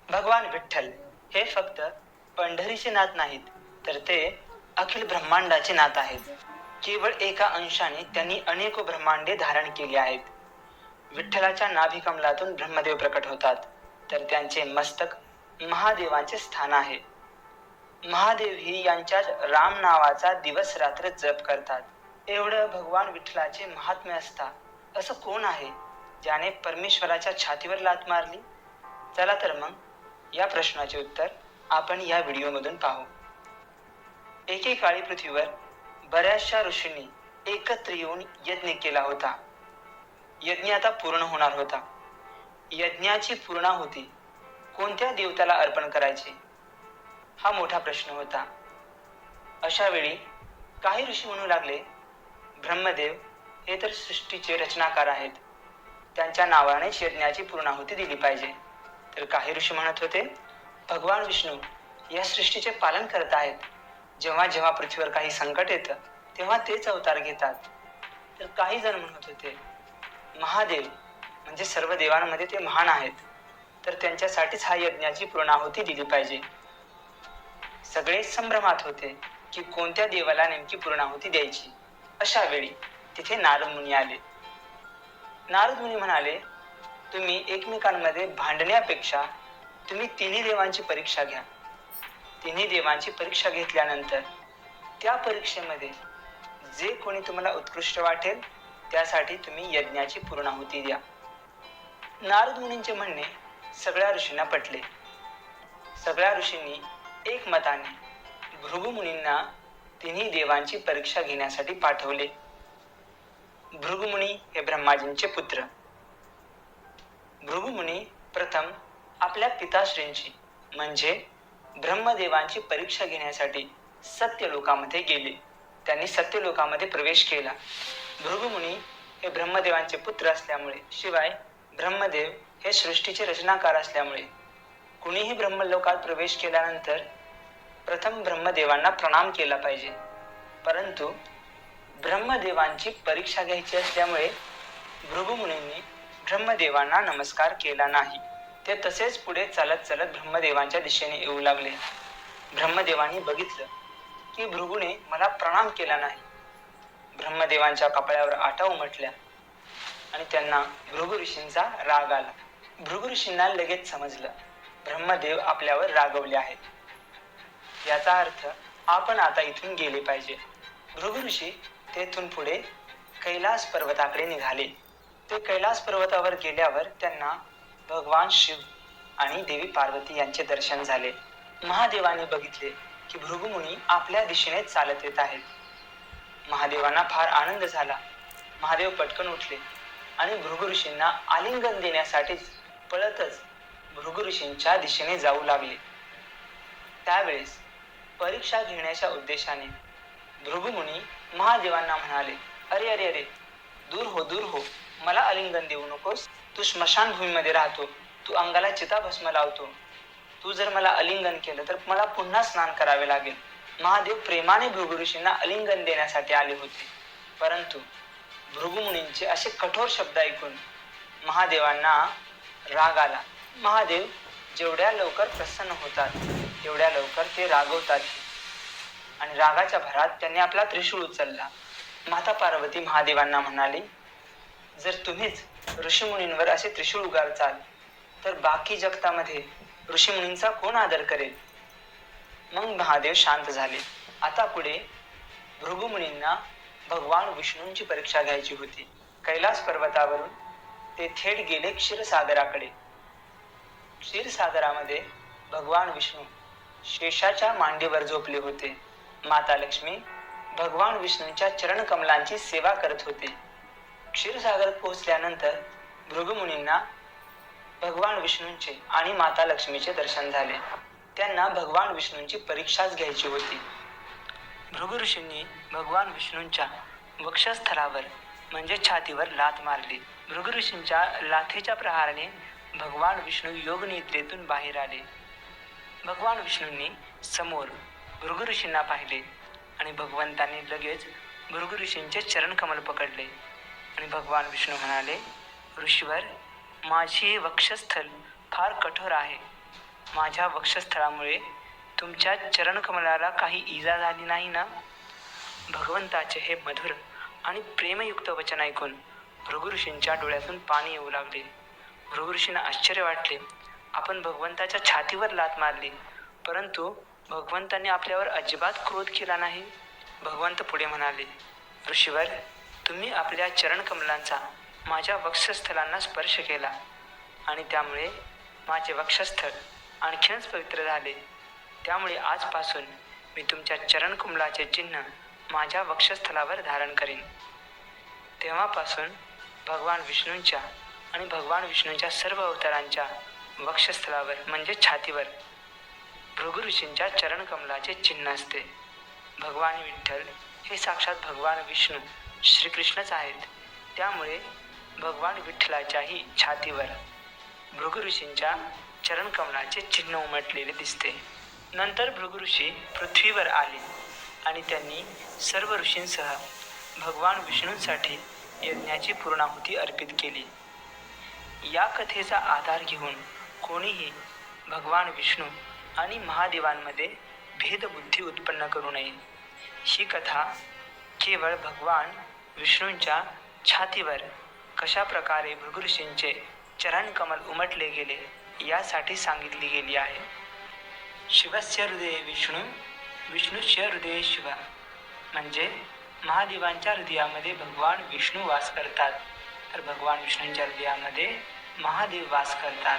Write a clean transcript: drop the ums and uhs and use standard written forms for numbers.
भगवान विठ्ठल हे फक्त पंढरीचे नाथ नाहीत, तर ते अखिल ब्रह्मांडाचे नाथ आहेत. केवळ एका अंशाने त्यांनी अनेक ब्रह्मांडे धारण केली आहेत. विठ्ठलाच्या नाभिकमलातून ब्रह्मदेव प्रकट होतात, तर त्यांचे मस्तक महादेवांचे स्थान आहे. महादेव ही यांच्याच राम नावाचा दिवस रात्र जप करतात. एवढं भगवान विठ्ठलाचे महात्म्य असता असं कोण आहे ज्याने परमेश्वराच्या छातीवर लाथ मारली? चला तर मग या प्रश्नाचे उत्तर आपण या व्हिडिओमधून पाहू. एकेकाळी पृथ्वीवर बऱ्याचशा ऋषींनी एकत्र येऊन यज्ञ केला होता. यज्ञ आता पूर्ण होणार होता. यज्ञाची पूर्णाहुती कोणत्या देवताला अर्पण करायची हा मोठा प्रश्न होता. अशा वेळी काही ऋषी म्हणू लागले, ब्रह्मदेव हे तर सृष्टीचे रचनाकार आहेत, त्यांच्या नावानेच यज्ञाची पूर्णाहुती दिली पाहिजे. तर काही ऋषी म्हणत होते, भगवान विष्णू या सृष्टीचे पालन करत आहेत, जेव्हा जेव्हा पृथ्वीवर काही संकट येतं तेव्हा तेच अवतार घेतात. तर काही जण म्हणत होते, महादेव म्हणजे सर्व देवांमध्ये ते महान आहेत, तर त्यांच्यासाठीच हा यज्ञाची पूर्णाहुती दिली पाहिजे. सगळे संभ्रमात होते की कोणत्या देवाला नेमकी पूर्णाहुती द्यायची. अशा वेळी तिथे नारद मुनी आले. नारद मुनी म्हणाले, तुम्ही एकमेकांमध्ये भांडण्यापेक्षा तुम्ही तिन्ही देवांची परीक्षा घ्या. तिन्ही देवांची परीक्षा घेतल्यानंतर त्या परीक्षेमध्ये जे कोणी तुम्हाला उत्कृष्ट वाटेल त्यासाठी तुम्ही यज्ञाची पूर्णाहुती द्या. नारद मुनींचे म्हणणे सगळ्या ऋषींना पटले. सगळ्या ऋषींनी एकमताने भृगु मुनींना तिन्ही देवांची परीक्षा घेण्यासाठी पाठवले. भृगु मुनी हे ब्रह्माजींचे पुत्र. भृगु मुनी प्रथम आपल्या पिताश्रींची म्हणजे ब्रह्मदेवांची परीक्षा घेण्यासाठी सत्यलोकामध्ये गेले. त्यांनी सत्यलोकामध्ये प्रवेश केला. भृगु मुनी हे ब्रह्मदेवांचे पुत्र असल्यामुळे, शिवाय ब्रह्मदेव हे सृष्टीचे रचनाकार असल्यामुळे कुणीही ब्रह्मलोकात प्रवेश केल्यानंतर प्रथम ब्रह्मदेवांना प्रणाम केला पाहिजे. परंतु ब्रह्मदेवांची परीक्षा घ्यायची असल्यामुळे भृगु मुनींनी ब्रह्मदेवांना नमस्कार केला नाही. ते तसेच पुढे चालत चालत ब्रह्मदेवांच्या दिशेने येऊ लागले. ब्रह्मदेवांनी बघितलं की भृगूने मला प्रणाम केला नाही. ब्रह्मदेवांच्या कपाळावर आठा उमटल्या आणि त्यांना भृगु ऋषींचा राग आला. भृगु ऋषींना लगेच समजलं, ब्रह्मदेव आपल्यावर रागवले आहेत. याचा अर्थ आपण आता इथून गेले पाहिजे. भृगु ऋषी तेथून पुढे कैलास पर्वताकडे निघाले. ते कैलास पर्वतावर गेल्यावर त्यांना भगवान शिव आणि देवी पार्वती यांचे दर्शन झाले. महादेवाने बघितले की भृगु मुनी आपल्या दिशेने चालत येत आहेत. महादेवांना फार आनंद झाला. महादेव पटकन उठले आणि भृगु ऋषींना आलिंगन देण्यासाठीच पळतच भृगु ऋषींच्या दिशेने जाऊ लागले. त्यावेळेस परीक्षा घेण्याच्या उद्देशाने भृगु मुनी महादेवांना म्हणाले, अरे अरे अरे, दूर हो दूर हो, मला आलिंगन देऊ नकोस. तू स्मशानभूमीमध्ये राहतो, तू अंगाला चिताभस्म लावतो. तू जर मला आलिंगन केलं तर मला पुन्हा स्नान करावे लागेल. महादेव प्रेमाने भृगु ऋषींना आलिंगन देण्यासाठी आले होते. परंतु भृगु मुनींचे असे कठोर शब्द ऐकून महादेवांना राग आला. महादेव जेवढ्या लवकर प्रसन्न होतात तेवढ्या लवकर ते रागवतात आणि रागाच्या भरात त्यांनी आपला त्रिशूळ उचलला. माता पार्वती महादेवांना म्हणाली, जर तुम्हीच ऋषीमुनींवर असे त्रिशूळ उगारचाल तर बाकी जगतामध्ये ऋषीमुनींचा कोण आदर करेल? मग महादेव शांत झाले. आता पुढे भृगु मुनींना भगवान विष्णूंची परीक्षा घ्यायची होती. कैलास पर्वतावरून ते थेट गेले क्षीरसागराकडे. क्षीरसागरामध्ये भगवान विष्णू शेषाच्या मांडीवर झोपले होते. माता लक्ष्मी भगवान विष्णूंच्या चरणकमलांची सेवा करत होते. क्षीरसागरात पोहोचल्यानंतर भृगु मुनींना भगवान विष्णूंचे आणि माता लक्ष्मीचे दर्शन झाले. त्यांना भगवान विष्णूंची परीक्षाच घ्यायची होती. भृगु ऋषींनी भगवान विष्णूंच्या वक्षस्थळावर म्हणजे छातीवर लाथ मारली. भृगु ऋषींच्या लाथेच्या प्रहाराने भगवान विष्णू योग निद्रेतून बाहेर आले. भगवान विष्णूंनी समोर भृगु ऋषींना पाहिले आणि भगवंतांनी लगेच भृगु ऋषींचे चरणकमल पकडले आणि भगवान विष्णू म्हणाले, ऋषीवर, माझी हे वक्षस्थल फार कठोर आहे. माझ्या वक्षस्थळामुळे तुमच्या चरणकमलाला काही इजा झाली नाही ना? भगवंताचे हे मधुर आणि प्रेमयुक्त वचन ऐकून भृगु ऋषींच्या डोळ्यातून पाणी येऊ लागले. भृगु ऋषींना आश्चर्य वाटले. आपण भगवंताच्या छातीवर लाथ मारली, परंतु भगवंतांनी आपल्यावर अजिबात क्रोध केला नाही. भगवंत पुढे म्हणाले, ऋषीवर, तुम्ही आपल्या चरणकमलांचा माझ्या वक्षस्थलांना स्पर्श केला आणि त्यामुळे माझे वक्षस्थळ आणखीनच पवित्र झाले. त्यामुळे आजपासून मी तुमच्या चरणकमलाचे चिन्ह माझ्या वक्षस्थलावर धारण करीन. तेव्हापासून भगवान विष्णूंच्या आणि भगवान विष्णूंच्या सर्व अवतारांच्या वक्षस्थलावर म्हणजे छातीवर भृगु ऋषींच्या चरणकमलाचे चिन्ह असते. भगवान विठ्ठल हे साक्षात भगवान विष्णू श्रीकृष्णच आहेत. त्यामुळे भगवान विठ्ठलाच्याही छातीवर भृगु ऋषींच्या चरणकमलाचे चिन्ह उमटलेले दिसते. नंतर भृगु ऋषी पृथ्वीवर आले आणि त्यांनी सर्व ऋषींसह भगवान विष्णूंसाठी यज्ञाची पूर्णाहुती अर्पित केली. या कथेचा आधार घेऊन कोणीही भगवान विष्णू आणि महादेवांमध्ये भेदबुद्धी उत्पन्न करू नये. ही कथा केवळ भगवान विष्णूंच्या छातीवर कशा प्रकारे भृगु ऋषींचे चरणकमल उमटले गेले यासाठी सांगितली गेली आहे. शिवस्य हृदये विष्णू, विष्णूस्य हृदये शिव, म्हणजे महादेवांच्या हृदयामध्ये भगवान विष्णू वास करतात, तर भगवान विष्णूंच्या हृदयामध्ये महादेव वास करतात.